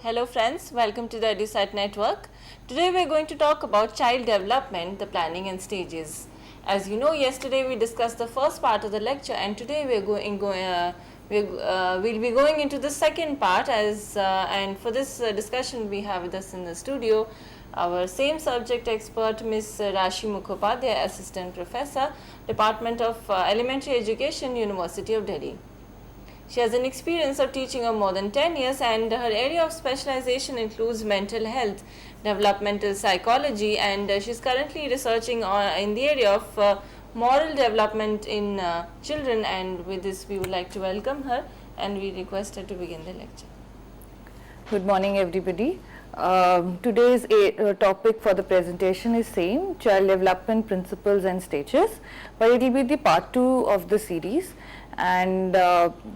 Hello friends, welcome to the EduSite network. Today we are going to talk about child development, the planning and stages. As you know, yesterday we discussed the first part of the lecture, and today we'll be going into the second part. And for this discussion we have with us in the studio our same subject expert, Ms. Rashi Mukhopadhyay, Assistant Professor, Department of Elementary Education, University of Delhi. She has an experience of teaching of more than 10 years, and her area of specialization includes mental health, developmental psychology, and she is currently researching in the area of moral development in children. And with this we would like to welcome her and we request her to begin the lecture. Good morning everybody. Today's topic for the presentation is same, child development principles and stages, but it will be the part 2 of the series. And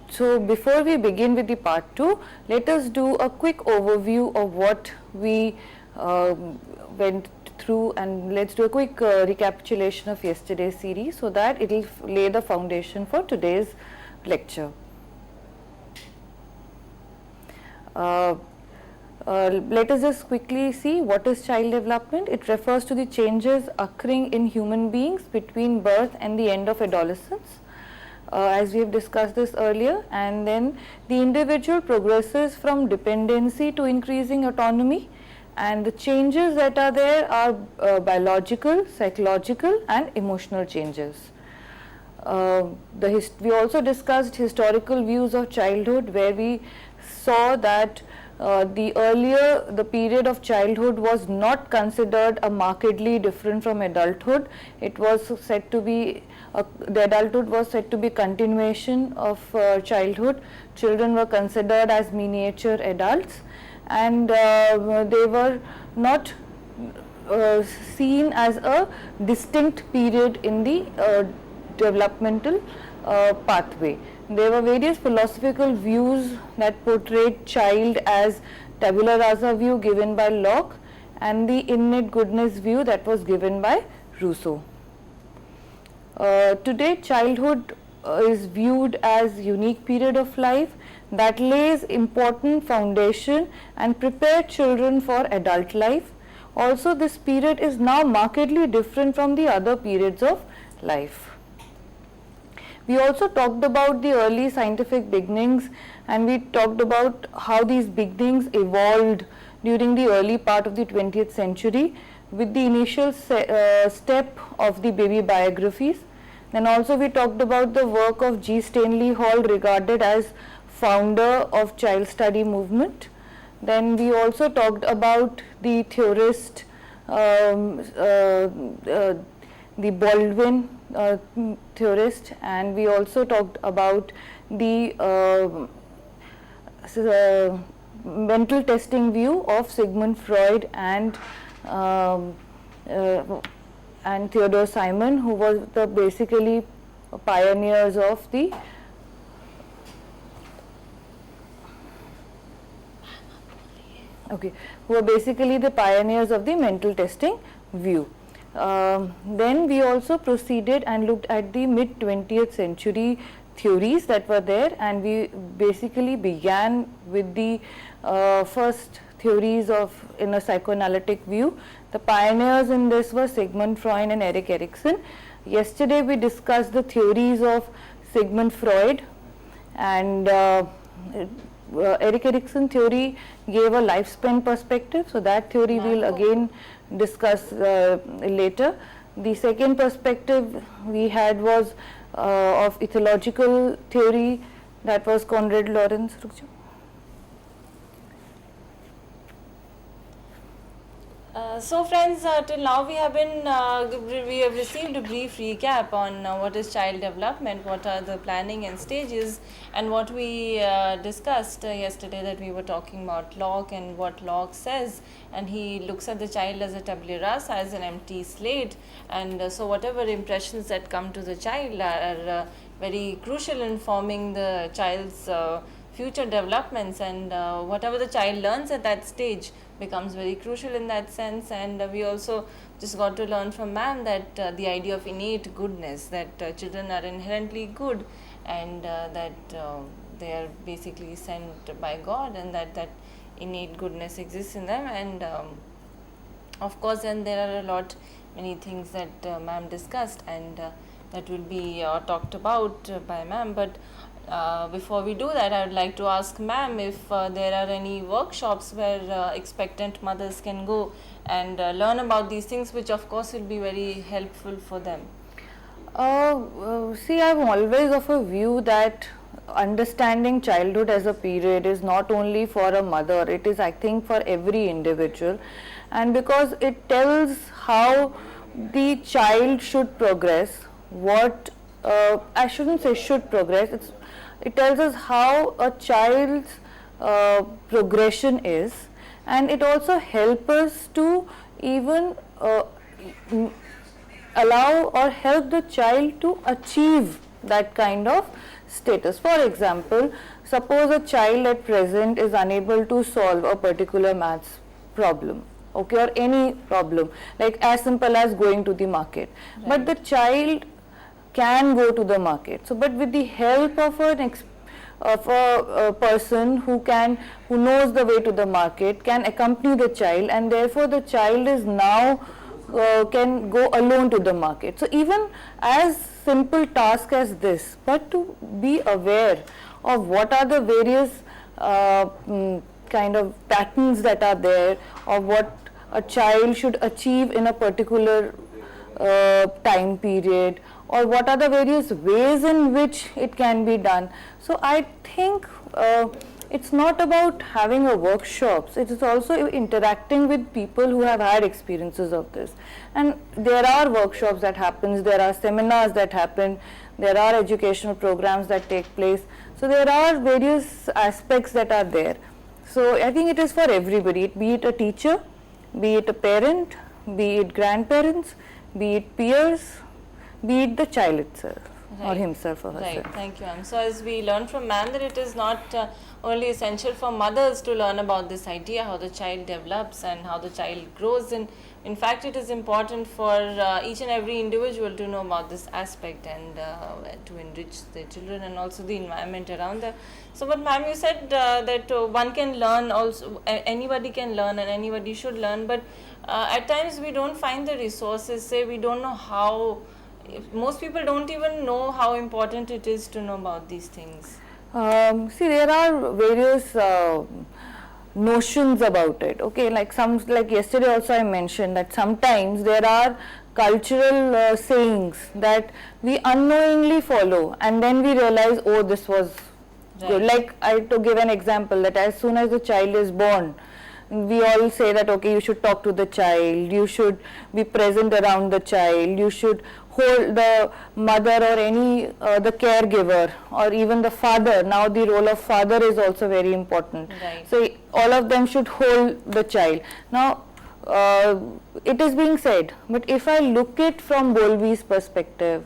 so before we begin with the part 2, let us do a quick overview of what we went through, and let's do a quick recapitulation of yesterday's series so that it will lay the foundation for today's lecture. Let us just quickly see what is child development. It refers to the changes occurring in human beings between birth and the end of adolescence. As we have discussed this earlier, and then the individual progresses from dependency to increasing autonomy, and the changes that are there are biological, psychological and emotional changes. We also discussed historical views of childhood, where we saw that the period of childhood was not considered a markedly different from adulthood. It was said to be the adulthood was said to be continuation of childhood. Children were considered as miniature adults, and they were not seen as a distinct period in the developmental pathway. There were various philosophical views that portrayed child as tabula rasa view given by Locke, and the innate goodness view that was given by Rousseau. Today childhood is viewed as unique period of life that lays important foundation and prepare children for adult life. Also, this period is now markedly different from the other periods of life. We also talked about the early scientific beginnings, and we talked about how these beginnings evolved during the early part of the 20th century with the initial step of the baby biographies. Then also we talked about the work of G. Stanley Hall, regarded as founder of child study movement. Then we also talked about the theorist, the Baldwin theorist, and we also talked about the mental testing view of Sigmund Freud and Theodore Simon, who was the basically pioneers of the who are basically the pioneers of the mental testing view. Then we also proceeded and looked at the mid 20th century theories that were there, and we basically began with the first theories in a psychoanalytic view. The pioneers in this were Sigmund Freud and Erik Erikson. Yesterday we discussed the theories of Sigmund Freud, and Erik Erikson theory gave a lifespan perspective, so that theory we will again discuss later. The second perspective we had was of ethological theory, that was Konrad Lorenz. So friends, till now we have received a brief recap on what is child development, what are the planning and stages, and what we discussed yesterday, that we were talking about Locke and what Locke says, and he looks at the child as a tabula rasa, as an empty slate, and so whatever impressions that come to the child are very crucial in forming the child's future developments, and whatever the child learns at that stage becomes very crucial in that sense. And we also just got to learn from ma'am that the idea of innate goodness, that children are inherently good, and that they are basically sent by God, and that innate goodness exists in them. And of course, then there are many things that ma'am discussed, and that will be talked about by ma'am. But before we do that, I would like to ask ma'am if there are any workshops where expectant mothers can go and learn about these things, which of course will be very helpful for them. See, I'm always of a view that understanding childhood as a period is not only for a mother, it is, I think, for every individual. And because it tells how the child should progress, I shouldn't say should progress, it tells us how a child's progression is, and it also helps us to even allow or help the child to achieve that kind of status. For example, suppose a child at present is unable to solve a particular maths problem, okay, or any problem, like as simple as going to the market, right. But the child can go to the market. So, but with the help of a person who knows the way to the market, can accompany the child, and therefore the child is now can go alone to the market. So even as simple task as this, but to be aware of what are the various kind of patterns that are there, or what a child should achieve in a particular time period, or what are the various ways in which it can be done. So I think it's not about having a workshops, it is also interacting with people who have had experiences of this. And there are workshops that happens, there are seminars that happen, there are educational programs that take place. So there are various aspects that are there. So I think it is for everybody, be it a teacher, be it a parent, be it grandparents, be it peers, be it the child itself, right, or himself or herself. Right, thank you ma'am. So as we learned from ma'am that it is not only essential for mothers to learn about this idea, how the child develops and how the child grows, and in fact it is important for each and every individual to know about this aspect, and to enrich their children and also the environment around them. So but ma'am, you said that one can learn also, anybody can learn and anybody should learn, but at times we don't find the resources, say we don't know how. Most people don't even know how important it is to know about these things. See, there are various notions about it, okay, like yesterday also I mentioned that sometimes there are cultural sayings that we unknowingly follow, and then we realize, oh, this was good. Like to give an example, that as soon as the child is born, we all say that, okay, you should talk to the child, you should be present around the child, you should hold the mother or any the caregiver, or even the father. Now the role of father is also very important. Right. So all of them should hold the child. Now it is being said, but if I look it from Bowlby's perspective,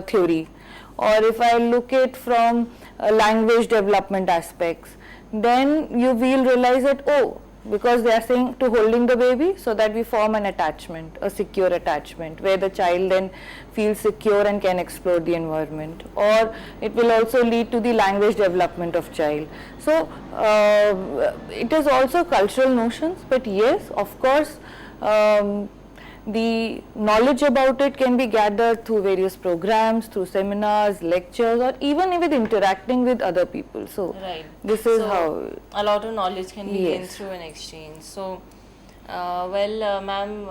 theory, or if I look it from language development aspects, then you will realize that, oh, because they are saying to holding the baby, so that we form an attachment, a secure attachment, where the child then feels secure and can explore the environment, or it will also lead to the language development of child. So it is also cultural notions, but yes, of course, the knowledge about it can be gathered through various programs, through seminars, lectures, or even with interacting with other people. So right. This is how a lot of knowledge can be gained yes. through an exchange. So ma'am,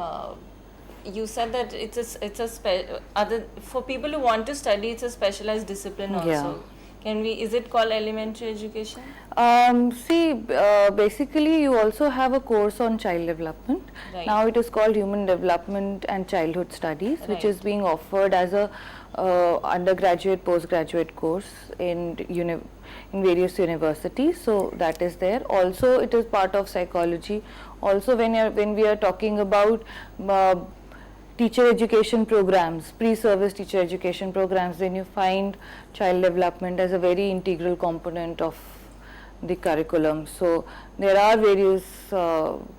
you said that for people who want to study, it's a specialized discipline also. Yeah. Is it called elementary education? Basically you also have a course on child development. Right. Now it is called Human Development and Childhood Studies, right, which is being offered as a undergraduate, postgraduate course in various universities. So that is there. Also it is part of psychology. Also when we are talking about teacher education programs, pre-service teacher education programs, then you find child development as a very integral component of the curriculum. So there are various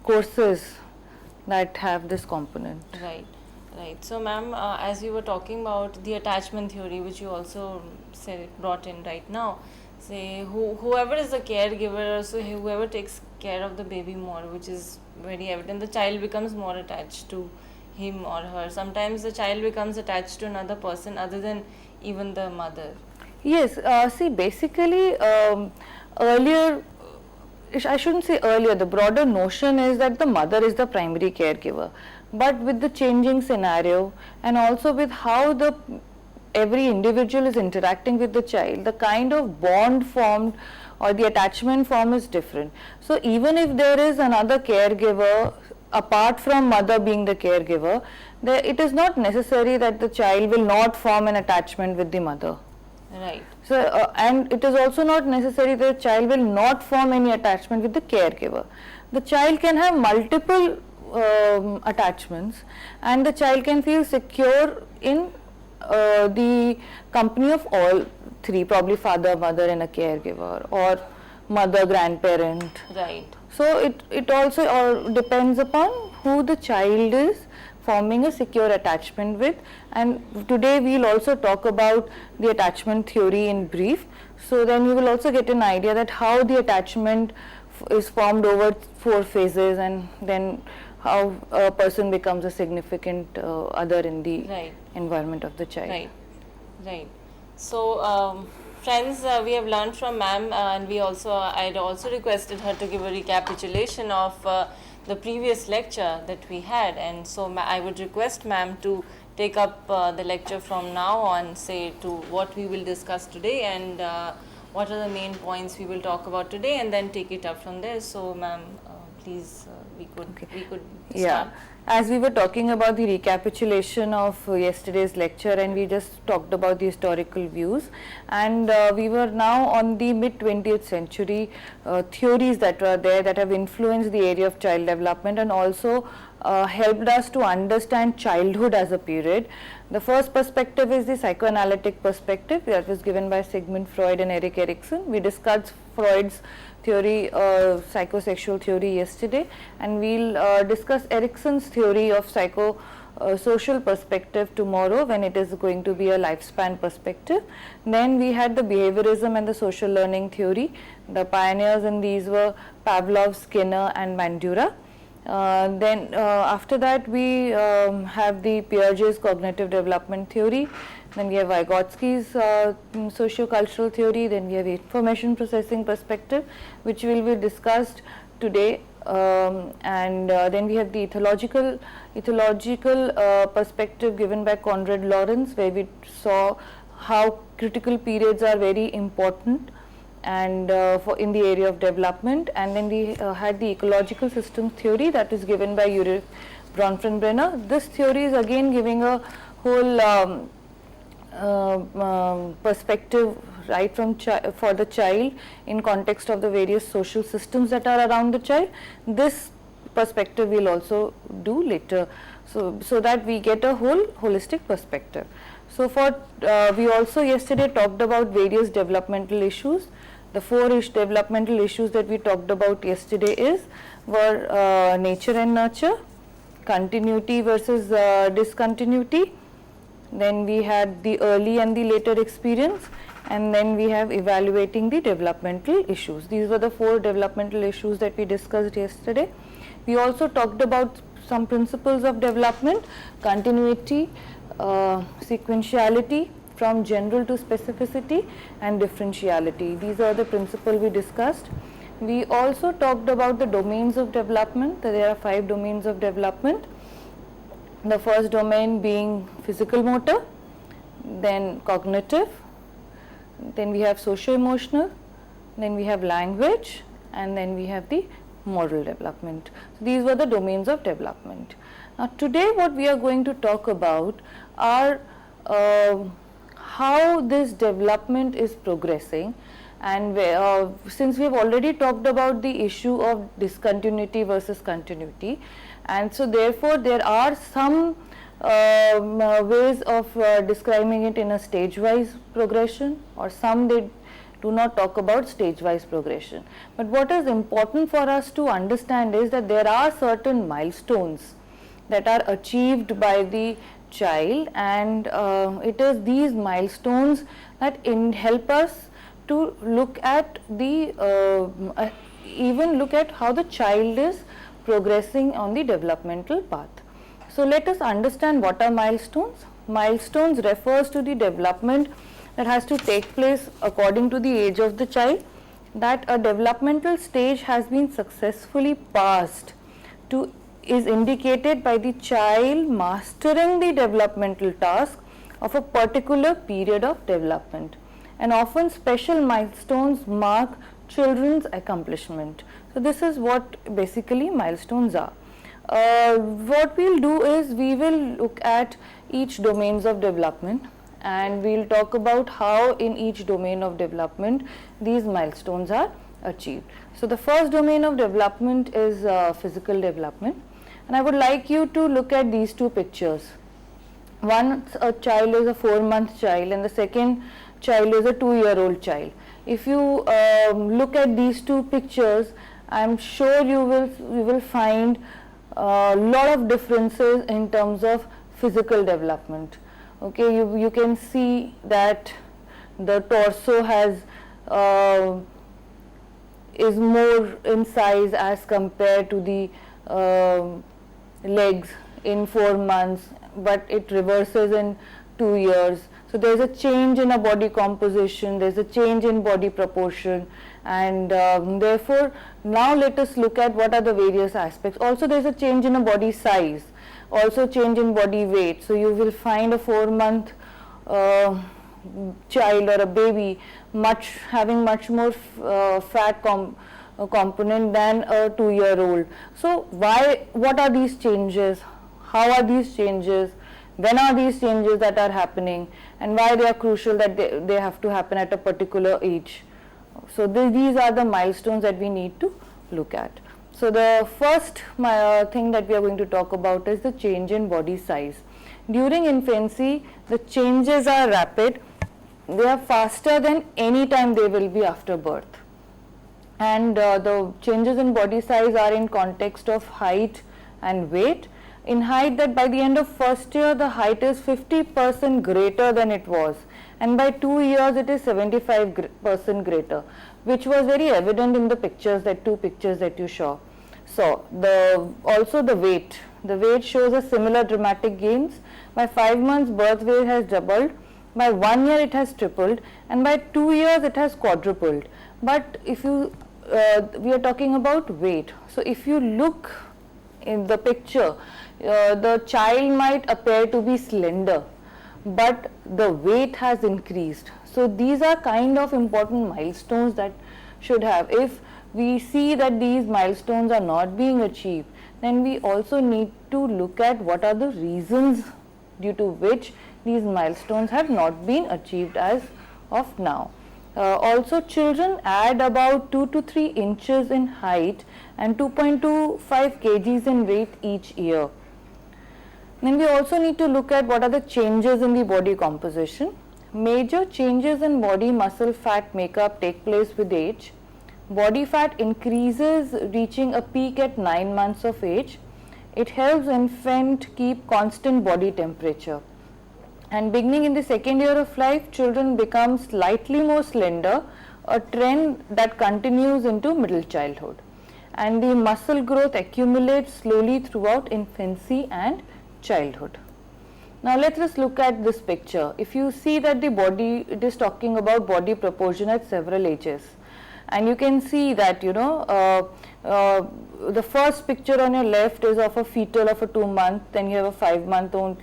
courses that have this component. Right, right. So ma'am, as you were talking about the attachment theory, which you also brought in right now, say whoever is the caregiver, so whoever takes care of the baby more, which is very evident, the child becomes more attached to him or her. Sometimes the child becomes attached to another person other than even the mother. Yes, see, basically, earlier, I shouldn't say earlier, the broader notion is that the mother is the primary caregiver. But with the changing scenario and also with how every individual is interacting with the child, the kind of bond formed or the attachment form is different. So even if there is another caregiver apart from mother being the caregiver, it is not necessary that the child will not form an attachment with the mother. Right. So and it is also not necessary that the child will not form any attachment with the caregiver. The child can have multiple attachments, and the child can feel secure in the company of all three, probably father, mother and a caregiver, or mother, grandparent. Right. So it also all depends upon who the child is forming a secure attachment with. And today we will also talk about the attachment theory in brief. So then you will also get an idea that how the attachment is formed over 4 phases, and then how a person becomes a significant other in the environment of the child. Right, right. So friends, we have learned from ma'am, and I had also requested her to give a recapitulation of the previous lecture that we had, and so I would request ma'am to take up the lecture from now on, say to what we will discuss today and what are the main points we will talk about today, and then take it up from there. So ma'am, please, we could start. Yeah, as we were talking about the recapitulation of yesterday's lecture, and we just talked about the historical views, and we were now on the mid 20th century theories that were there that have influenced the area of child development and also helped us to understand childhood as a period. The first perspective is the psychoanalytic perspective that was given by Sigmund Freud and Erik Erikson. We discussed Freud's theory, psychosexual theory yesterday, and we'll discuss Erikson's theory of social perspective tomorrow, when it is going to be a lifespan perspective. Then we had the behaviorism and the social learning theory. The pioneers in these were Pavlov, Skinner and Bandura. Then after that we have the Piaget's cognitive development theory. Then we have Vygotsky's socio-cultural theory. Then we have information processing perspective, which will be discussed today. And then we have the ethological perspective given by Konrad Lorenz, where we saw how critical periods are very important and in the area of development. And then we had the ecological system theory that is given by Ulrich Bronfenbrenner. This theory is again giving a whole perspective right from for the child in context of the various social systems that are around the child. This perspective we'll also do later, so that we get a holistic perspective. So for we also yesterday talked about various developmental issues. The 4 developmental issues that we talked about yesterday were nature and nurture, continuity versus discontinuity. Then we had the early and the later experience, and then we have evaluating the developmental issues. These were the 4 developmental issues that we discussed yesterday. We also talked about some principles of development: continuity, sequentiality, from general to specificity, and differentiality. These are the principles we discussed. We also talked about the domains of development. There are 5 domains of development. The first domain being physical motor, then cognitive, then we have socio-emotional, then we have language, and then we have the moral development. So these were the domains of development. Now today what we are going to talk about are how this development is progressing, and since we have already talked about the issue of discontinuity versus continuity, and so therefore there are some ways of describing it in a stage-wise progression, or some they do not talk about stage-wise progression. But what is important for us to understand is that there are certain milestones that are achieved by the child, and it is these milestones that help us to look at even look at how the child is progressing on the developmental path. So let us understand what are milestones. Milestones refers to the development that has to take place according to the age of the child, that a developmental stage has been successfully passed is indicated by the child mastering the developmental task of a particular period of development, and often special milestones mark children's accomplishment. So this is what basically milestones are. What we'll do is we will look at each domains of development, and we'll talk about how in each domain of development these milestones are achieved. So the first domain of development is physical development, and I would like you to look at these two pictures. One child is a 4-month child and the second child is a 2-year-old child. If you look at these two pictures, I'm sure you will find a lot of differences in terms of physical development. Okay, you can see that the torso has is more in size as compared to the legs in 4 months, but it reverses in 2 years. So there is a change in a body composition, there is a change in body proportion, and therefore now let us look at what are the various aspects. Also there is a change in a body size, also change in body weight. So you will find a 4-month child or a baby having much more fat component than a 2-year-old. So what are these changes? How are these changes? When are these changes that are happening, and why they are crucial that they have to happen at a particular age? So these are the milestones that we need to look at. So the first thing that we are going to talk about is the change in body size. During infancy, the changes are rapid. They are faster than any time they will be after birth. And the changes in body size are in context of height and weight. In height, that by the end of first year, the height is 50% greater than it was, and by 2 years it is 75% greater, which was very evident in the pictures, two pictures that you saw. So also the weight shows a similar dramatic gains. By 5 months, birth weight has doubled, by 1 year it has tripled, and by 2 years it has quadrupled. But if you we are talking about weight. So if you look in the picture, the child might appear to be slender, but the weight has increased. So these are kind of important milestones that should have. If we see that these milestones are not being achieved, then we also need to look at what are the reasons due to which these milestones have not been achieved as of now. Also, children add about 2 to 3 inches in height and 2.25 kgs in weight each year. Then we also need to look at what are the changes in the body composition. Major changes in body muscle fat makeup take place with age. Body fat increases, reaching a peak at 9 months of age. It helps infant keep constant body temperature. And beginning in the second year of life, children become slightly more slender, a trend that continues into middle childhood. And the muscle growth accumulates slowly throughout infancy and childhood. Now let us look at this picture. If you see that the body, it is talking about body proportion at several ages. And you can see that, the first picture on your left is of a fetal of a 2-month, then you have a 5-month-old,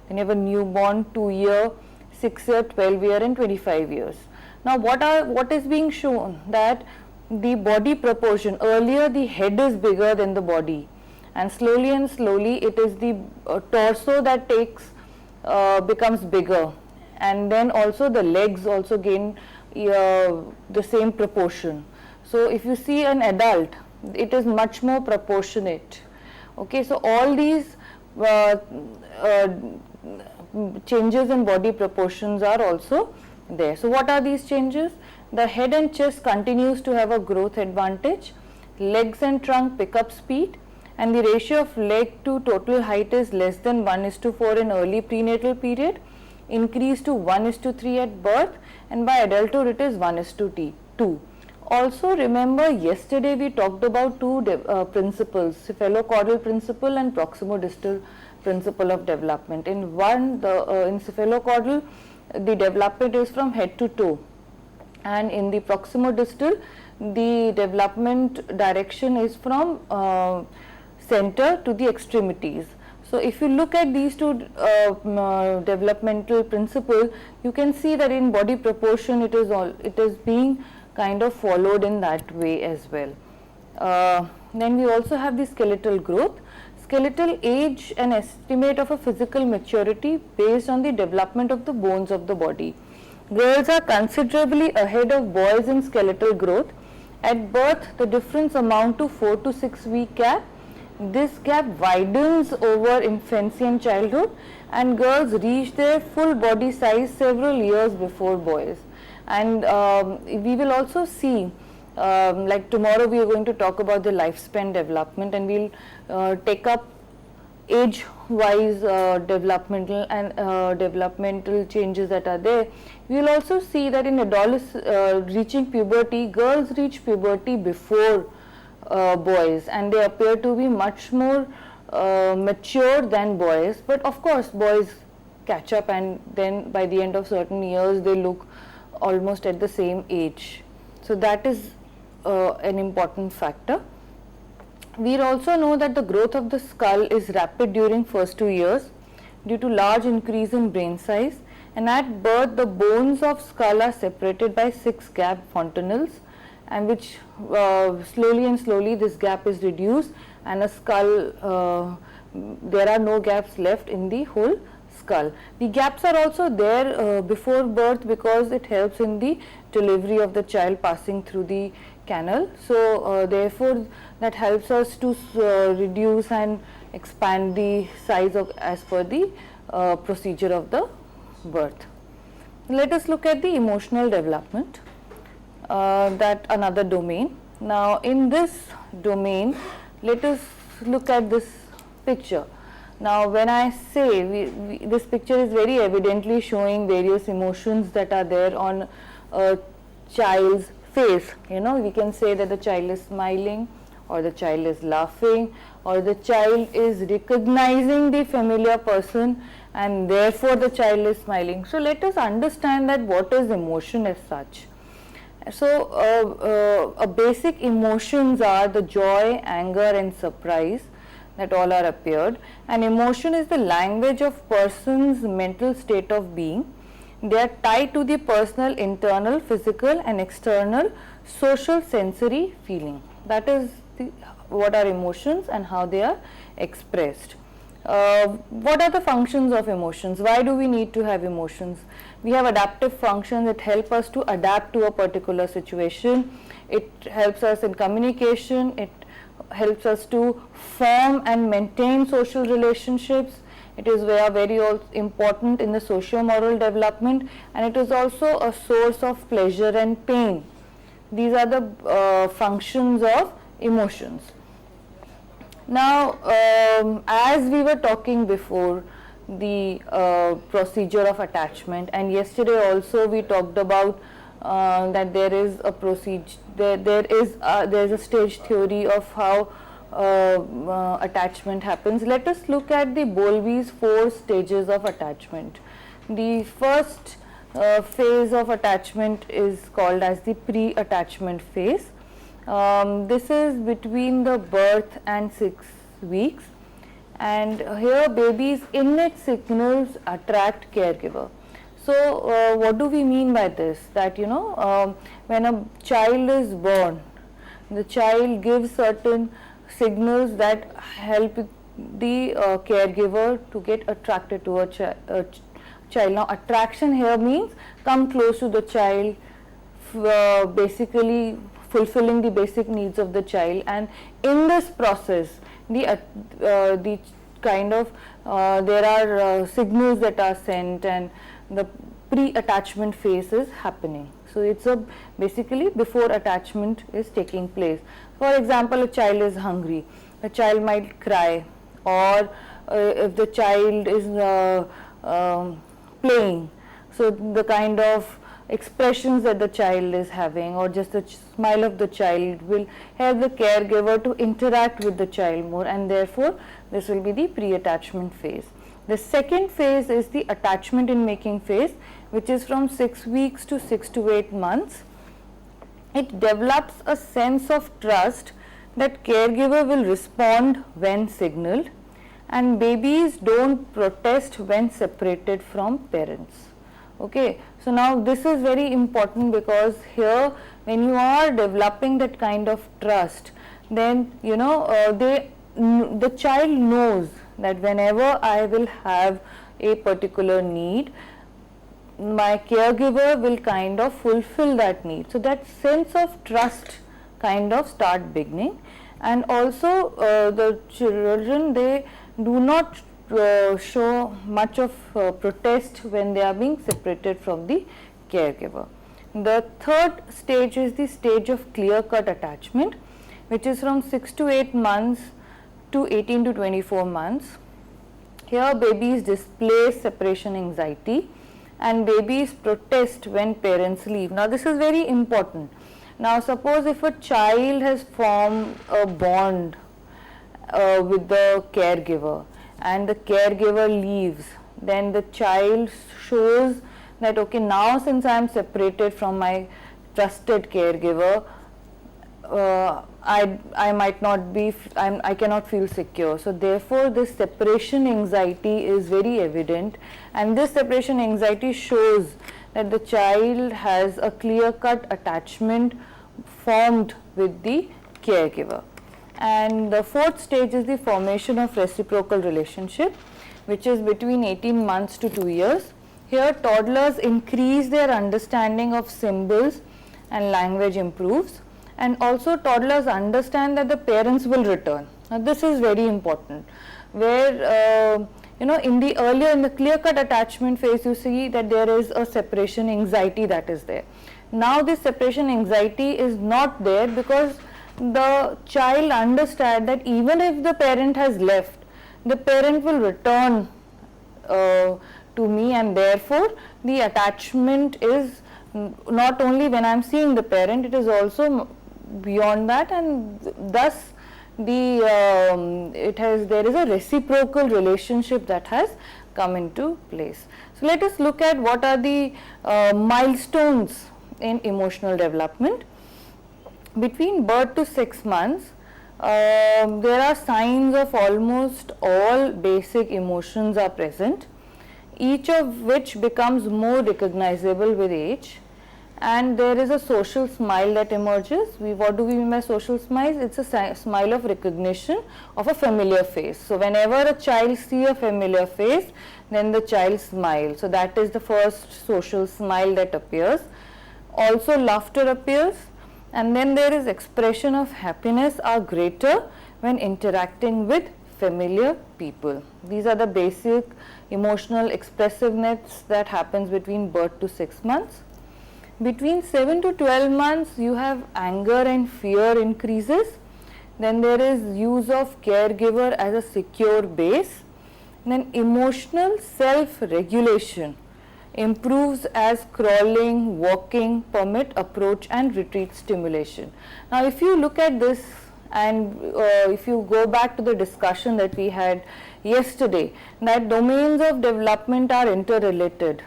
then you have a newborn, 2-year, 6-year, 12-year and 25 years. Now what is being shown, that the body proportion, earlier the head is bigger than the body, and slowly it is the torso that becomes bigger, and then also the legs also gain the same proportion. So if you see an adult, it is much more proportionate. Okay, so all these changes in body proportions are also there. So what are these changes? The head and chest continues to have a growth advantage. Legs and trunk pick up speed, and the ratio of leg to total height is less than 1:4 in early prenatal period, increase to 1:3 at birth, and by adulthood it is 1:2. Also remember, yesterday we talked about two principles, cephalocaudal principle and proximodistal principle of development. In in cephalocaudal, the development is from head to toe, and in the proximodistal, the development direction is from center to the extremities. So if you look at these two developmental principles, you can see that in body proportion it is being kind of followed in that way as well. Then we also have the skeletal growth. Skeletal age, an estimate of a physical maturity based on the development of the bones of the body. Girls are considerably ahead of boys in skeletal growth. At birth, the difference amount to 4 to 6 week gap. This gap widens over infancy and childhood, and girls reach their full body size several years before boys. And we will also see, like tomorrow we are going to talk about the lifespan development, and we'll take up age wise developmental and developmental changes that are there. We will also see that in reaching puberty, girls reach puberty before boys, and they appear to be much more mature than boys. But of course boys catch up, and then by the end of certain years they look almost at the same age. So that is an important factor. We also know that the growth of the skull is rapid during first 2 years due to large increase in brain size, and at birth the bones of skull are separated by 6 gap fontanelles, and which slowly this gap is reduced, and a skull, there are no gaps left in the whole skull. The gaps are also there before birth because it helps in the delivery of the child passing through the canal. So therefore that helps us to reduce and expand the size of as per the procedure of the birth. Let us look at the emotional development, that another domain. Now in this domain, let us look at this picture. Now when I say this picture is very evidently showing various emotions that are there on a child's face. You know, we can say that the child is smiling, or the child is laughing, or the child is recognizing the familiar person, and therefore the child is smiling. So let us understand that what is emotion as such. So basic emotions are the joy, anger and surprise, that all are appeared, and emotion is the language of person's mental state of being. They are tied to the personal internal, physical and external social sensory feeling. That is what are emotions and how they are expressed. What are the functions of emotions? Why do we need to have emotions? We have adaptive functions that help us to adapt to a particular situation. It helps us in communication. It helps us to form and maintain social relationships. It is very important in the socio-moral development, and it is also a source of pleasure and pain. These are the functions of emotions. Now, as we were talking before, the procedure of attachment, and yesterday also we talked about that there is a procedure, there is a stage theory of how attachment happens. Let us look at the Bowlby's 4 stages of attachment. The first phase of attachment is called as the pre-attachment phase. This is between the birth and 6 weeks, and here baby's innate signals attract caregiver. So what do we mean by this? That when a child is born, the child gives certain signals that help the caregiver to get attracted to a child. Now attraction here means come close to the child, basically fulfilling the basic needs of the child, and in this process the kind of there are signals that are sent, and the pre-attachment phase is happening. So it's basically before attachment is taking place. For example, a child is hungry, the child might cry, or if the child is playing, so the kind of expressions that the child is having, or just the smile of the child will help the caregiver to interact with the child more, and therefore this will be the pre-attachment phase. The second phase is the attachment in making phase, which is from 6 weeks to 6 to 8 months. It develops a sense of trust that caregiver will respond when signaled, and babies don't protest when separated from parents. Okay, so now this is very important, because here when you are developing that kind of trust, then the child knows that whenever I will have a particular need, my caregiver will kind of fulfill that need. So that sense of trust kind of start beginning, and also the children, they do not show much of protest when they are being separated from the caregiver. The third stage is the stage of clear-cut attachment, which is from 6 to 8 months to 18 to 24 months. Here babies display separation anxiety, and babies protest when parents leave. Now this is very important. Now suppose if a child has formed a bond with the caregiver, and the caregiver leaves, then the child shows that, okay, now since I am separated from my trusted caregiver, I might not be, I cannot feel secure. So therefore this separation anxiety is very evident, and this separation anxiety shows that the child has a clear-cut attachment formed with the caregiver. And the fourth stage is the formation of reciprocal relationship, which is between 18 months to 2 years. Here toddlers increase their understanding of symbols and language improves, and also toddlers understand that the parents will return. Now this is very important, where in the clear-cut attachment phase, you see that there is a separation anxiety that is there. Now this separation anxiety is not there, because the child understands that even if the parent has left, the parent will return to me, and therefore the attachment is not only when I am seeing the parent, it is also beyond that, and thus there is a reciprocal relationship that has come into place. So let us look at what are the milestones in emotional development. Between birth to 6 months, there are signs of almost all basic emotions are present, each of which becomes more recognizable with age, and there is a social smile that emerges. What do we mean by social smiles? It's a smile of recognition of a familiar face. So whenever a child sees a familiar face, then the child smiles. So that is the first social smile that appears. Also laughter appears. And then there is expression of happiness are greater when interacting with familiar people. These are the basic emotional expressiveness that happens between birth to 6 months. Between 7 to 12 months, you have anger and fear increases. Then there is use of caregiver as a secure base. Then emotional self-regulation improves as crawling, walking permit approach and retreat stimulation. Now if you look at this, and if you go back to the discussion that we had yesterday, that domains of development are interrelated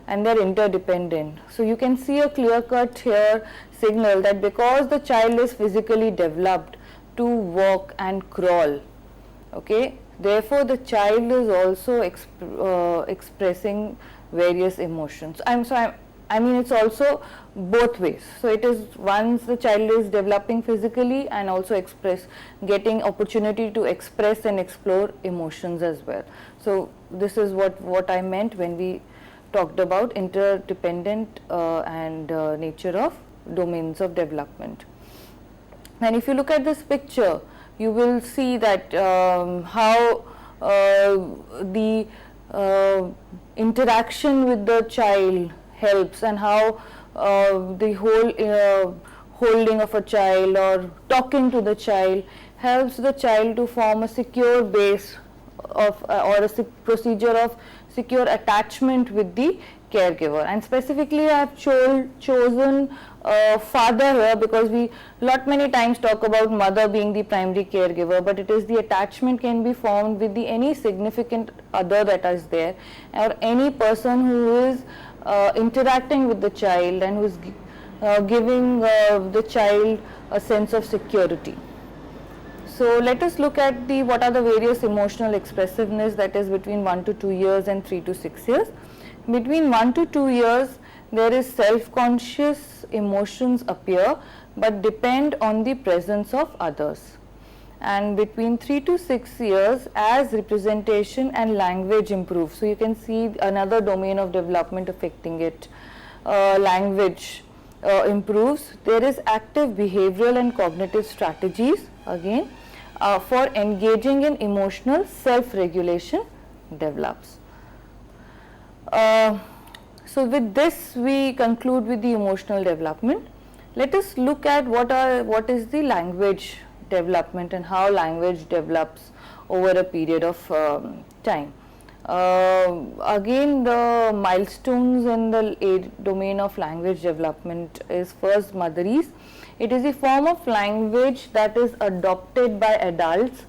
and they are interdependent. So you can see a clear-cut here signal that because the child is physically developed to walk and crawl, okay, therefore the child is also expressing various emotions. I mean it's also both ways. So it is once the child is developing physically and also getting opportunity to express and explore emotions as well. So this is what I meant when we talked about interdependent and nature of domains of development. And if you look at this picture, you will see that how the interaction with the child helps, and how the whole holding of a child or talking to the child helps the child to form a secure base of or a procedure of secure attachment with the caregiver, and specifically I have chosen father here because we many times talk about mother being the primary caregiver, but it is the attachment can be formed with the any significant other that is there, or any person who is interacting with the child and who is giving the child a sense of security. So let us look at the what are the various emotional expressiveness that is between 1 to 2 years and 3 to 6 years. Between 1 to 2 years, there is self-conscious emotions appear but depend on the presence of others. And between 3 to 6 years, as representation and language improve, so you can see another domain of development affecting it, language improves, there is active behavioral and cognitive strategies again for engaging in emotional self-regulation develops. So with this we conclude with the emotional development. Let us look at what is the language development and how language develops over a period of time. Again, the milestones in the domain of language development is first motherese. It is a form of language that is adopted by adults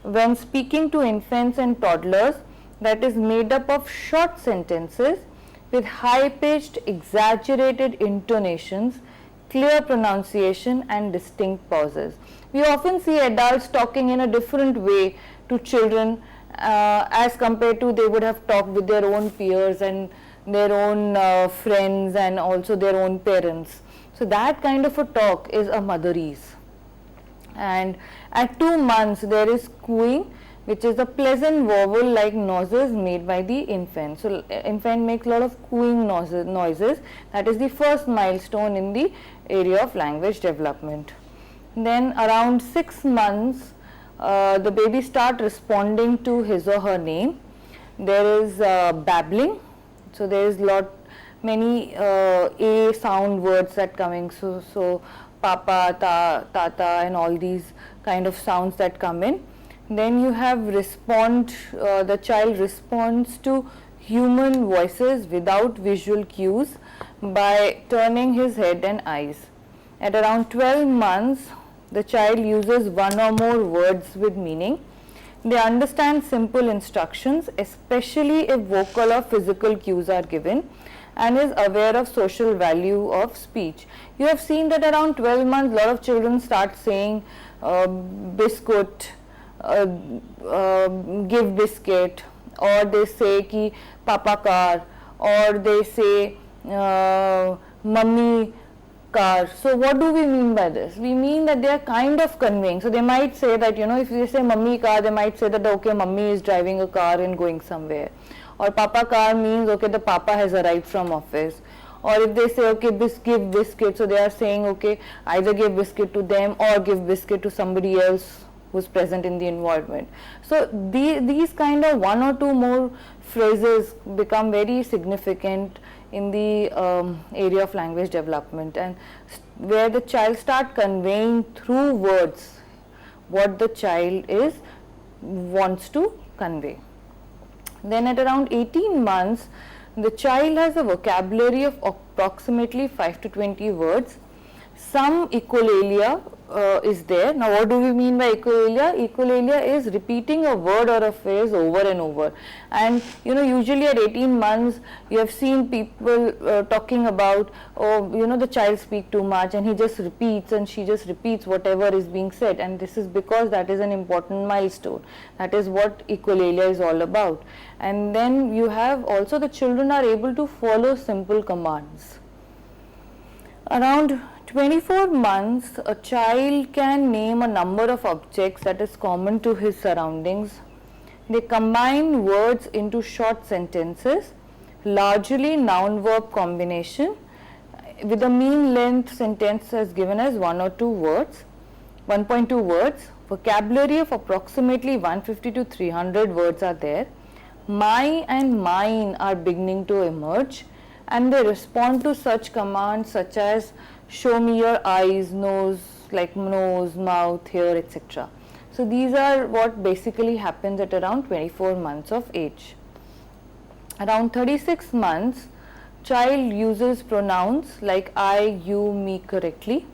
when speaking to infants and toddlers, that is made up of short sentences with high-pitched, exaggerated intonations, clear pronunciation and distinct pauses. We often see adults talking in a different way to children as compared to they would have talked with their own peers and their own friends and also their own parents. So that kind of a talk is a motherese. And at 2 months there is cooing, which is a pleasant vowel like noises made by the infant. So infant makes a lot of cooing noises. That is the first milestone in the area of language development. Then around 6 months the baby start responding to his or her name. There is babbling, so there is many a sound words that coming, so papa, tata and all these kind of sounds that come in. Then you have the child responds to human voices without visual cues by turning his head and eyes. At around 12 months, the child uses one or more words with meaning. They understand simple instructions, especially if vocal or physical cues are given, and is aware of social value of speech. You have seen that around 12 months, a lot of children start saying biscuit, give biscuit, or they say ki papa car, or they say mummy car. So what do we mean by this? We mean that they are kind of conveying. So they might say that, if they say mummy car, they might say that okay, mummy is driving a car and going somewhere. Or papa car means okay, the papa has arrived from office. Or if they say okay, give biscuit, so they are saying okay, either give biscuit to them or give biscuit to somebody else who's present in the environment. So these kind of one or two more phrases become very significant in the area of language development, and where the child start conveying through words what the child wants to convey. Then at around 18 months, the child has a vocabulary of approximately 5 to 20 words. Some echolalia is there. Now what do we mean by echolalia? Echolalia is repeating a word or a phrase over and over. And usually at 18 months you have seen people talking about, the child speak too much and he just repeats and she just repeats whatever is being said, and this is because that is an important milestone. That is what echolalia is all about. And then you have also the children are able to follow simple commands. Around 24 months, a child can name a number of objects that is common to his surroundings. They combine words into short sentences, largely noun-verb combination, with a mean length sentence as given as 1 or 2 words, 1.2 words. Vocabulary of approximately 150 to 300 words are there. My and mine are beginning to emerge, and they respond to such commands such as show me your eyes, nose, like nose, mouth, hair, etc. So these are what basically happens at around 24 months of age. Around 36 months, child uses pronouns like I, you, me correctly.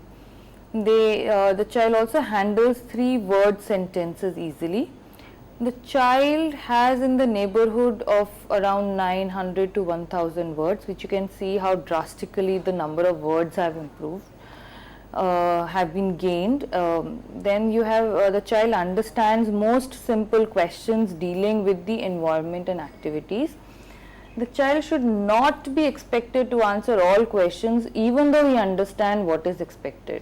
The child also handles 3-word sentences easily. The child has in the neighborhood of around 900 to 1000 words, which you can see how drastically the number of words have improved, have been gained. Then you have the child understands most simple questions dealing with the environment and activities. The child should not be expected to answer all questions even though he understands what is expected.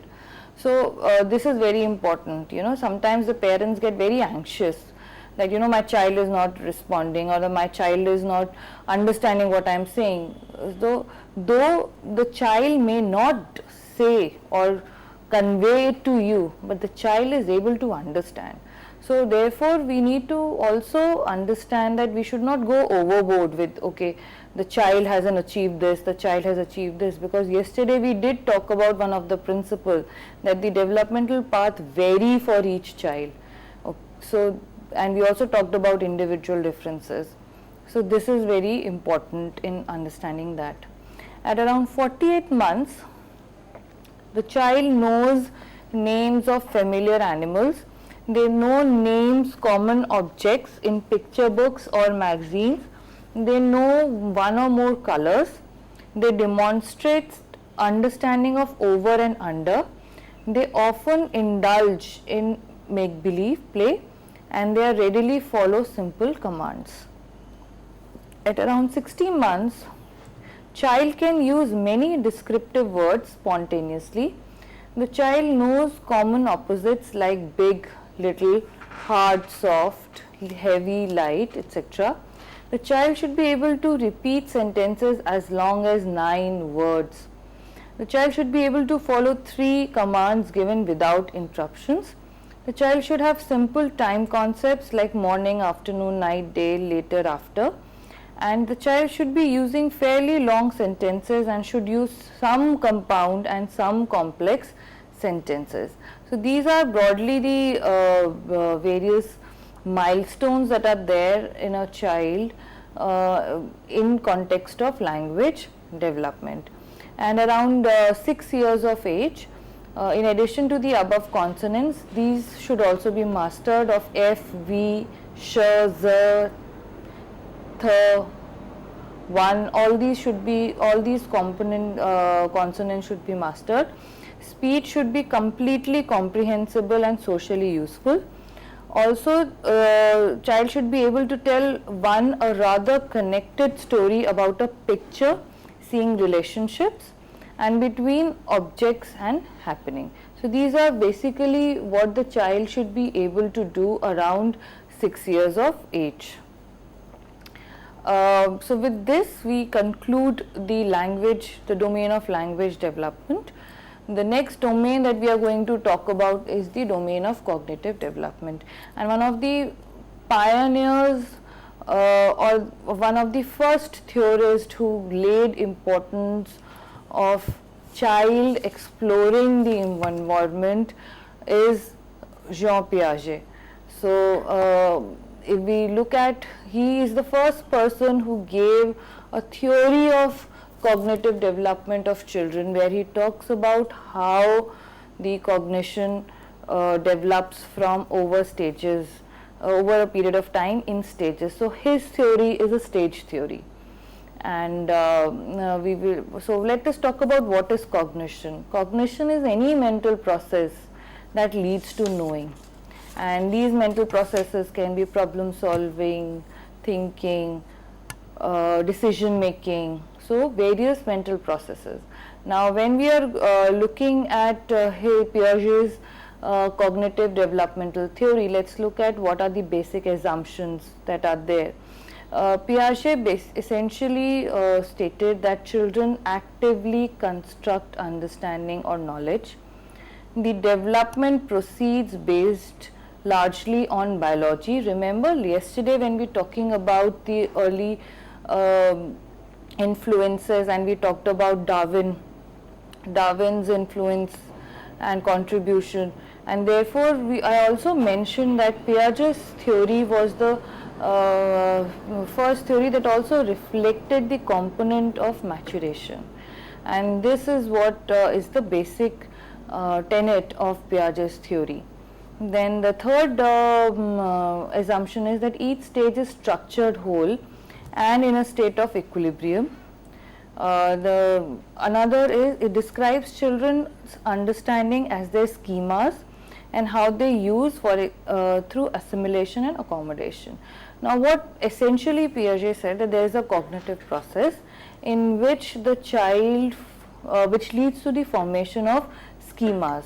So this is very important. Sometimes the parents get very anxious that my child is not responding, or my child is not understanding what I am saying. Though the child may not say or convey it to you, but the child is able to understand. So therefore we need to also understand that we should not go overboard with, okay, the child hasn't achieved this, the child has achieved this, because yesterday we did talk about one of the principles, that the developmental path vary for each child. So, and we also talked about individual differences. So this is very important in understanding that. At around 48 months, the child knows names of familiar animals. They know names, common objects in picture books or magazines. They know one or more colors. They demonstrate understanding of over and under. They often indulge in make-believe play, and they readily follow simple commands. At around 60 months, child can use many descriptive words spontaneously. The child knows common opposites like big, little, hard, soft, heavy, light, etc. The child should be able to repeat sentences as long as 9 words. The child should be able to follow 3 commands given without interruptions. The child should have simple time concepts like morning, afternoon, night, day, later, after. And the child should be using fairly long sentences and should use some compound and some complex sentences. So these are broadly the various milestones that are there in a child in context of language development. And around 6 years of age, in addition to the above consonants, these should also be mastered of F, V, Sh, Z, Th, 1. All these consonants should be mastered. Speech should be completely comprehensible and socially useful. Also, child should be able to tell one or rather connected story about a picture, seeing relationships and between objects and happening. So these are basically what the child should be able to do around 6 years of age. So with this we conclude the domain of language development. The next domain that we are going to talk about is the domain of cognitive development, and one of the pioneers or one of the first theorists who laid importance of child exploring the environment is Jean Piaget. So if we look at, he is the first person who gave a theory of cognitive development of children, where he talks about how the cognition develops from over a period of time in stages. So his theory is a stage theory, and so let us talk about what is cognition. Cognition is any mental process that leads to knowing, and these mental processes can be problem solving, thinking, decision making, so various mental processes. Now when we are looking at Piaget's cognitive developmental theory, let's look at what are the basic assumptions that are there. Piaget essentially stated that children actively construct understanding or knowledge. The development proceeds based largely on biology. Remember yesterday when we were talking about the early influences, and we talked about Darwin's influence and contribution, and therefore I also mentioned that Piaget's theory was the first theory that also reflected the component of maturation, and this is what is the basic tenet of Piaget's theory. Then the third assumption is that each stage is structured whole and in a state of equilibrium. Another is it describes children's understanding as their schemas and how they use for through assimilation and accommodation. Now, what essentially Piaget said, that there is a cognitive process in which the child, which leads to the formation of schemas.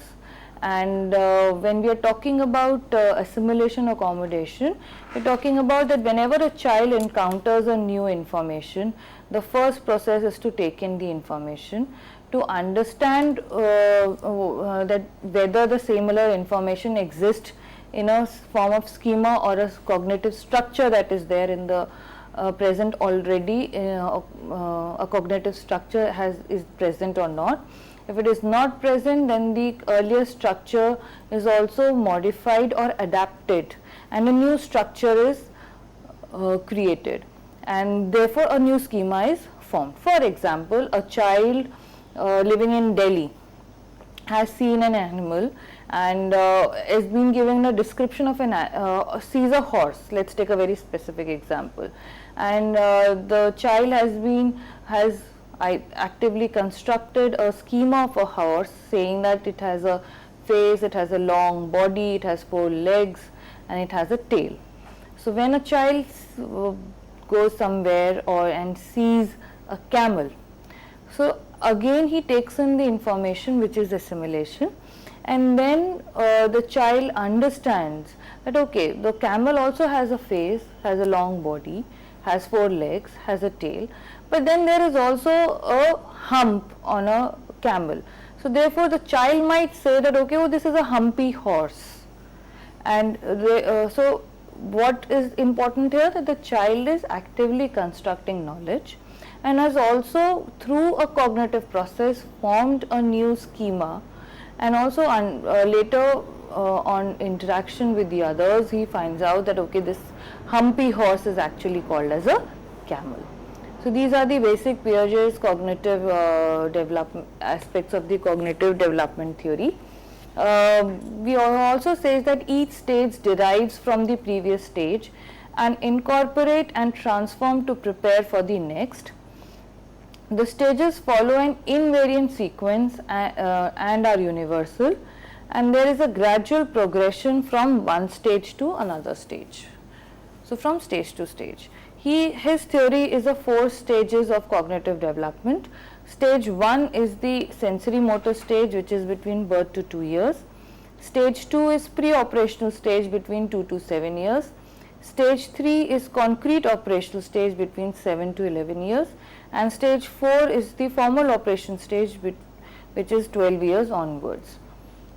And when we are talking about assimilation accommodation, we are talking about that whenever a child encounters a new information, the first process is to take in the information, to understand that whether the similar information exists in a form of schema or a cognitive structure that is there in the present already, a cognitive structure is present or not. If it is not present, then the earlier structure is also modified or adapted and a new structure is created, and therefore a new schema is formed. For example, a child living in Delhi has seen an animal and is being given a description of sees a horse. Let's take a very specific example, and the child has actively constructed a schema of a horse, saying that it has a face, it has a long body, it has 4 legs, and it has a tail. So when a child goes somewhere and sees a camel, so again he takes in the information, which is assimilation, and then the child understands that okay, the camel also has a face, has a long body, has 4 legs, has a tail, but then there is also a hump on a camel. So therefore the child might say that okay, oh, this is a humpy horse. And so what is important here, that the child is actively constructing knowledge and has also through a cognitive process formed a new schema, and also later on interaction with the others, he finds out that okay, this humpy horse is actually called as a camel. So these are the basic Piaget's cognitive development aspects of the cognitive development theory. We also says that each stage derives from the previous stage and incorporate and transform to prepare for the next. The stages follow an invariant sequence and are universal, and there is a gradual progression from one stage to another stage. So from stage to stage. His theory is of 4 stages of cognitive development. Stage 1 is the sensory motor stage, which is between birth to 2 years. Stage 2 is pre-operational stage between 2 to 7 years. Stage 3 is concrete operational stage between 7 to 11 years, and stage 4 is the formal operation stage, which is 12 years onwards.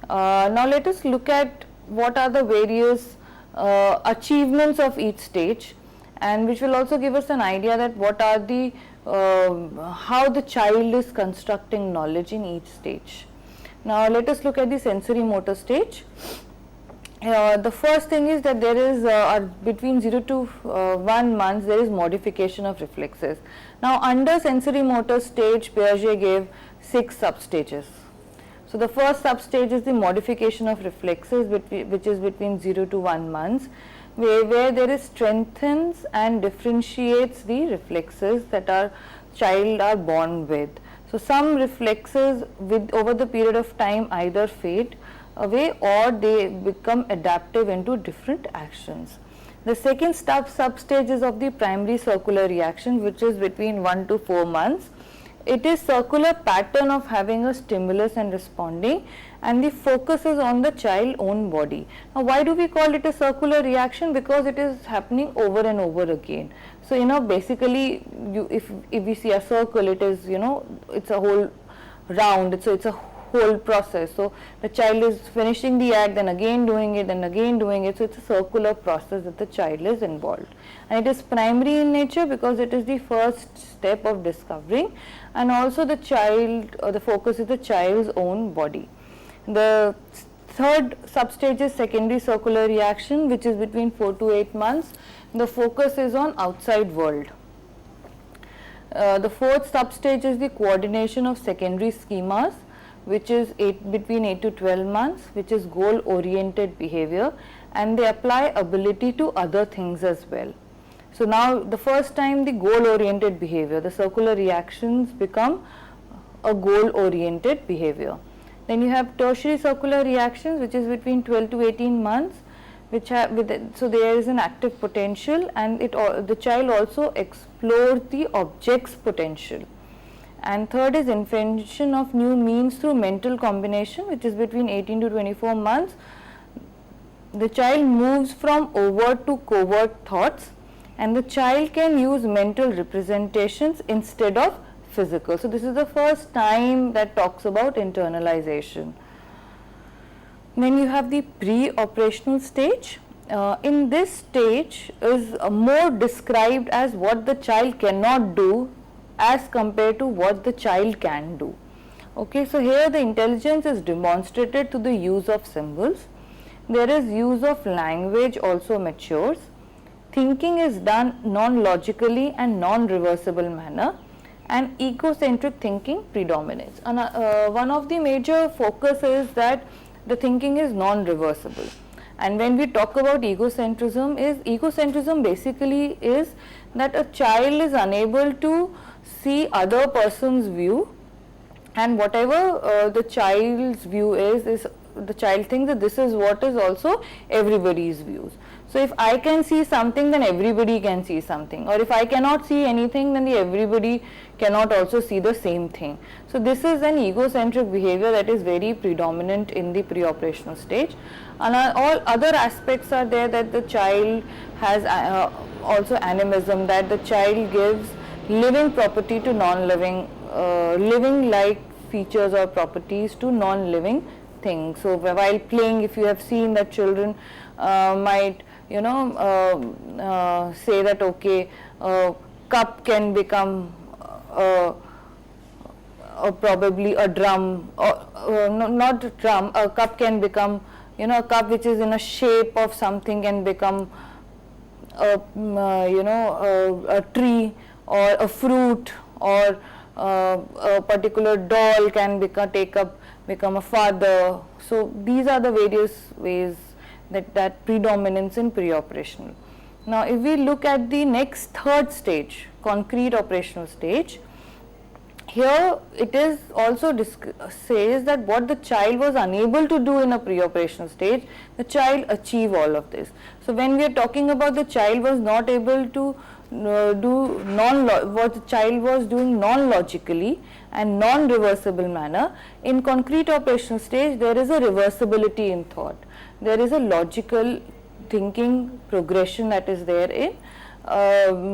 Now let us look at what are the various achievements of each stage, and which will also give us an idea that what are the how the child is constructing knowledge in each stage. Now let us look at the sensory motor stage. The first thing is that there is between 0 to 1 month there is modification of reflexes. Now under sensory motor stage, Piaget gave 6 substages. So the first substage is the modification of reflexes, which is between 0 to 1 months, where there is strengthens and differentiates the reflexes that our child are born with. So some reflexes over the period of time either fade away or they become adaptive into different actions. The second substage is of the primary circular reaction, which is between 1 to 4 months. It is circular pattern of having a stimulus and responding, and the focus is on the child's own body. Now why do we call it a circular reaction? Because it is happening over and over again. So basically if we see a circle, it is it's a whole round, so it's a whole process. So the child is finishing the act, then again doing it, then again doing it. So it's a circular process that the child is involved, and it is primary in nature because it is the first step of discovering, and also the focus is the child's own body. The third substage is secondary circular reaction, which is between 4 to 8 months. The focus is on outside world. The fourth substage is the coordination of secondary schemas, which is between 8 to 12 months, which is goal oriented behavior, and they apply ability to other things as well. So now the first time the goal oriented behavior, the circular reactions become a goal oriented behavior. Then you have tertiary circular reactions, which is between 12 to 18 months, which have so there is an active potential, and the child also explores the object's potential. And third is invention of new means through mental combination, which is between 18 to 24 months. The child moves from overt to covert thoughts, and the child can use mental representations instead of physical. So this is the first time that talks about internalization. Then you have the pre-operational stage. In this stage is more described as what the child cannot do as compared to what the child can do. Okay, so here the intelligence is demonstrated through the use of symbols. There is use of language also matures. Thinking is done non-logically and non-reversible manner, and egocentric thinking predominates. And one of the major focus is that the thinking is non-reversible. And when we talk about egocentrism basically is that a child is unable to see other person's view, and whatever the child's view is the child thinks that this is what is also everybody's views. So if I can see something, then everybody can see something, or if I cannot see anything, then everybody cannot also see the same thing. So this is an egocentric behavior that is very predominant in the pre-operational stage. And all other aspects are there, that the child has also animism, that the child gives living property to non-living, living like features or properties to non-living things. So while playing, if you have seen that children might say that okay, cup can become probably a drum, or not a drum, a cup can become, a cup which is in a shape of something can become a tree or a fruit, or a particular doll can become a father. So these are the various ways that predominance in pre-operational. Now if we look at the next third stage, concrete operational stage, here it is also says that what the child was unable to do in a pre-operational stage, the child achieve all of this. So when we are talking about the child was not able to what the child was doing non-logically and non-reversible manner, in concrete operational stage there is a reversibility in thought. There is a logical thinking progression that is there in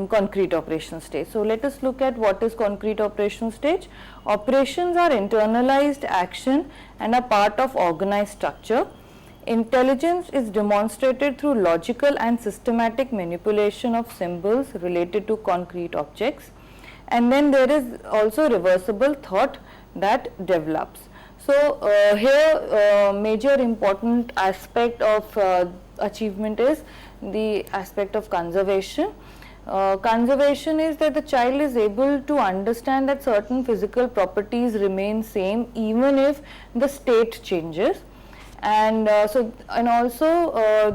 concrete operational stage. So let us look at what is concrete operational stage. Operations are internalized action and a part of organized structure. Intelligence is demonstrated through logical and systematic manipulation of symbols related to concrete objects, and then there is also reversible thought that develops. So here major important aspect of achievement is the aspect of conservation. Conservation is that the child is able to understand that certain physical properties remain same even if the state changes. And also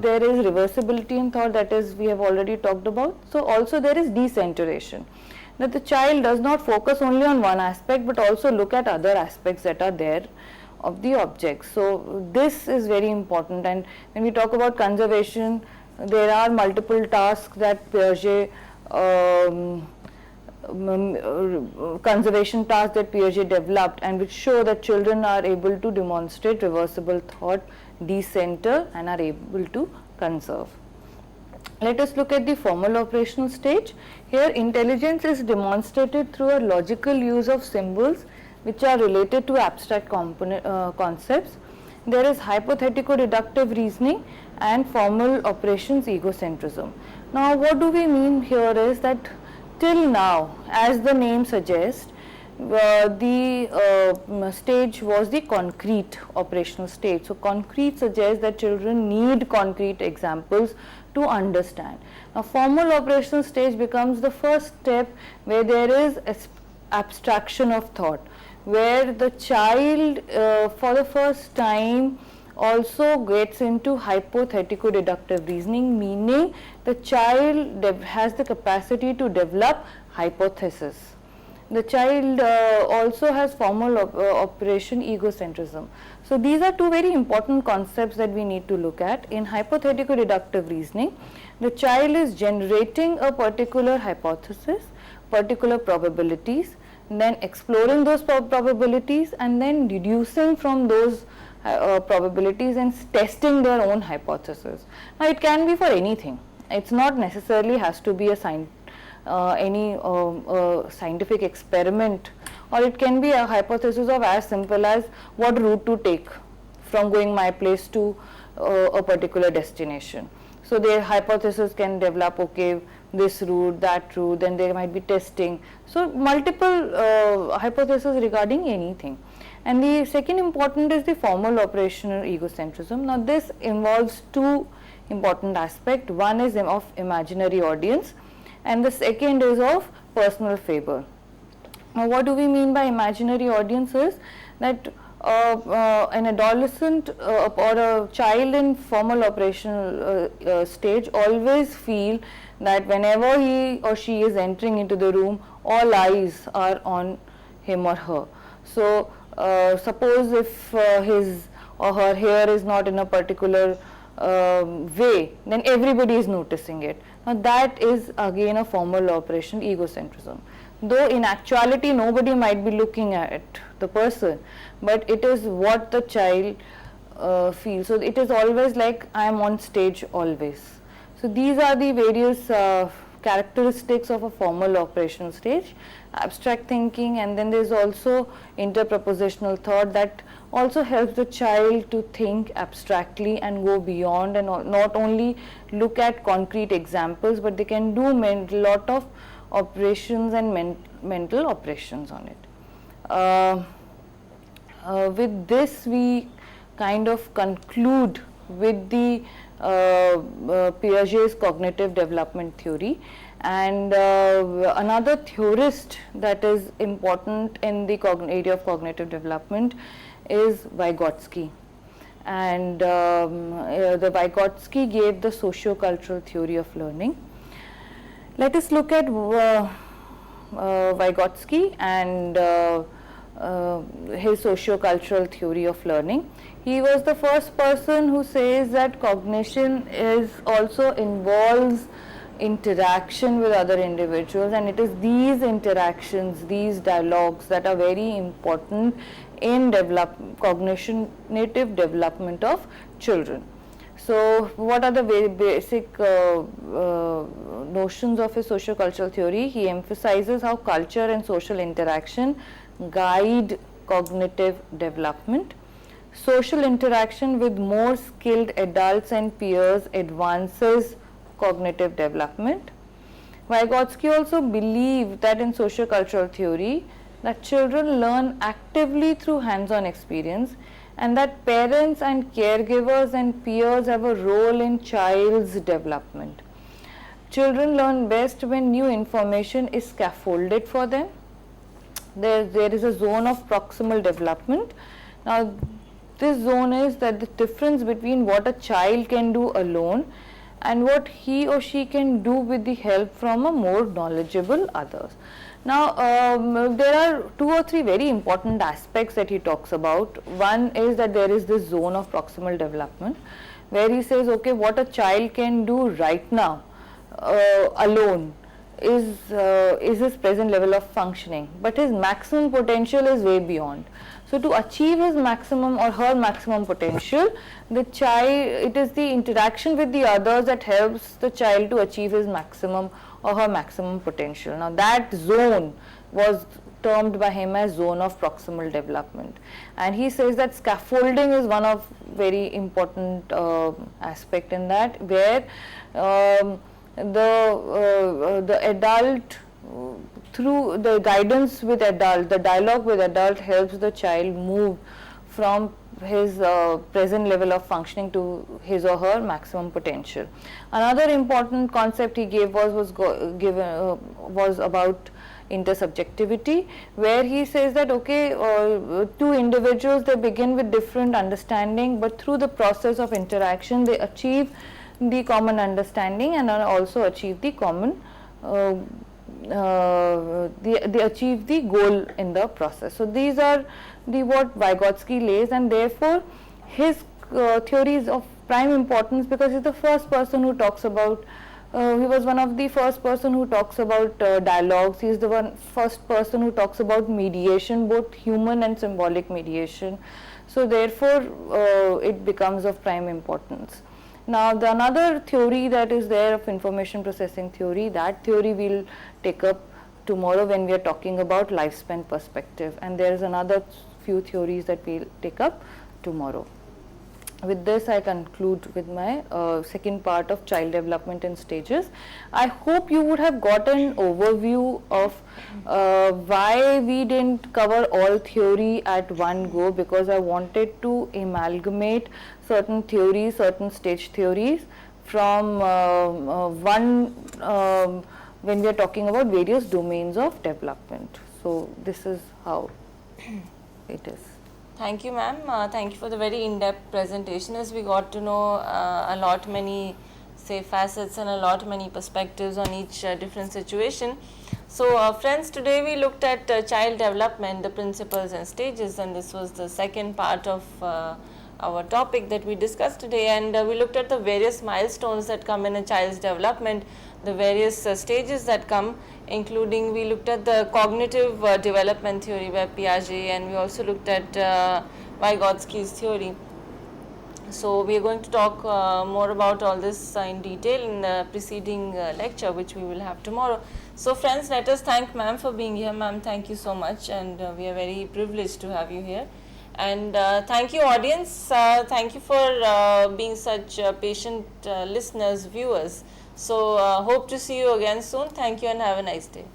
there is reversibility in thought, that is we have already talked about. So also there is decentration, that the child does not focus only on one aspect but also look at other aspects that are there of the object. So this is very important. And when we talk about conservation, there are multiple tasks that Piaget conservation tasks that Piaget developed, and which show that children are able to demonstrate reversible thought, decenter, and are able to conserve. Let us look at the formal operational stage. Here intelligence is demonstrated through a logical use of symbols which are related to abstract concepts. There is hypothetico-deductive reasoning and formal operations egocentrism. Now what do we mean here is that till now, as the name suggests, the stage was the concrete operational stage. So, concrete suggests that children need concrete examples to understand. Now, formal operational stage becomes the first step where there is abstraction of thought, where the child for the first time also gets into hypothetical deductive reasoning, meaning the child has the capacity to develop hypothesis. The child also has formal operation egocentrism. So, these are two very important concepts that we need to look at. In hypothetical deductive reasoning, the child is generating a particular hypothesis, particular probabilities, then exploring those probabilities and then deducing from those probabilities and testing their own hypothesis. Now, it can be for anything. It's not necessarily has to be a scientific experiment, or it can be a hypothesis of as simple as what route to take from going my place to a particular destination. So, their hypothesis can develop, okay, this route, that route, then there might be testing. So, multiple hypotheses regarding anything. And the second important is the formal operational egocentrism. Now, this involves two important aspects. One is of imaginary audience and the second is of personal favor. Now, what do we mean by imaginary audience is that an adolescent or a child in formal operational stage always feel that whenever he or she is entering into the room, all eyes are on him or her. So, suppose if his or her hair is not in a particular way, then everybody is noticing it. Now, that is again a formal operation egocentrism. Though in actuality nobody might be looking at the person, but it is what the child feels. So, it is always like I am on stage always. So, these are the various characteristics of a formal operational stage: abstract thinking, and then there is also interpropositional thought that also helps the child to think abstractly and go beyond and not only look at concrete examples, but they can do a lot of operations and mental operations on it. With this, we kind of conclude with the Piaget's cognitive development theory. And another theorist that is important in the area of cognitive development is Vygotsky. And the Vygotsky gave the socio-cultural theory of learning. Let us look at Vygotsky and his socio-cultural theory of learning. He was the first person who says that cognition is also involves interaction with other individuals, and it is these interactions, these dialogues that are very important in cognitive development of children. So, what are the very basic notions of his socio-cultural theory? He emphasizes how culture and social interaction guide cognitive development. Social interaction with more skilled adults and peers advances cognitive development. Vygotsky also believed that in socio-cultural theory that children learn actively through hands-on experience, and that parents and caregivers and peers have a role in child's development. Children learn best when new information is scaffolded for them. There is a zone of proximal development. Now, this zone is that the difference between what a child can do alone and what he or she can do with the help from a more knowledgeable others. Now, there are two or three very important aspects that he talks about. One is that there is this zone of proximal development where he says, okay, what a child can do right now alone is his present level of functioning, but his maximum potential is way beyond. So, to achieve his maximum or her maximum potential, the child, it is the interaction with the others that helps the child to achieve his maximum or her maximum potential. Now, that zone was termed by him as zone of proximal development, and he says that scaffolding is one of very important aspect in that, where the adult through the guidance with adult, the dialogue with adult helps the child move from his present level of functioning to his or her maximum potential. Another important concept he gave was about intersubjectivity, where he says that okay, two individuals, they begin with different understanding, but through the process of interaction they achieve the common understanding and also achieve the common they achieve the goal in the process. So these are the what Vygotsky lays, and therefore his theory is of prime importance because he's the first person who talks about he was one of the first person who talks about dialogues. He is the first person who talks about mediation, both human and symbolic mediation. So therefore it becomes of prime importance. Now the another theory that is there of information processing theory, that theory we'll take up tomorrow when we are talking about lifespan perspective, and there is another few theories that we'll take up tomorrow. With this I conclude with my second part of child development and stages. I hope you would have got an overview of why we didn't cover all theory at one go, because I wanted to amalgamate certain theories, certain stage theories from when we are talking about various domains of development. So this is how it is. Thank you, ma'am. Thank you for the very in-depth presentation, as we got to know a lot many facets and a lot many perspectives on each different situation. So friends, today we looked at child development, the principles and stages, and this was the second part of our topic that we discussed today, and we looked at the various milestones that come in a child's development, the various stages that come, including we looked at the cognitive development theory by Piaget, and we also looked at Vygotsky's theory. So we are going to talk more about all this in detail in the preceding lecture, which we will have tomorrow. So friends, let us thank ma'am for being here. Ma'am, thank you so much, and we are very privileged to have you here. And thank you, audience. Thank you for being such patient listeners, viewers. So hope to see you again soon. Thank you and have a nice day.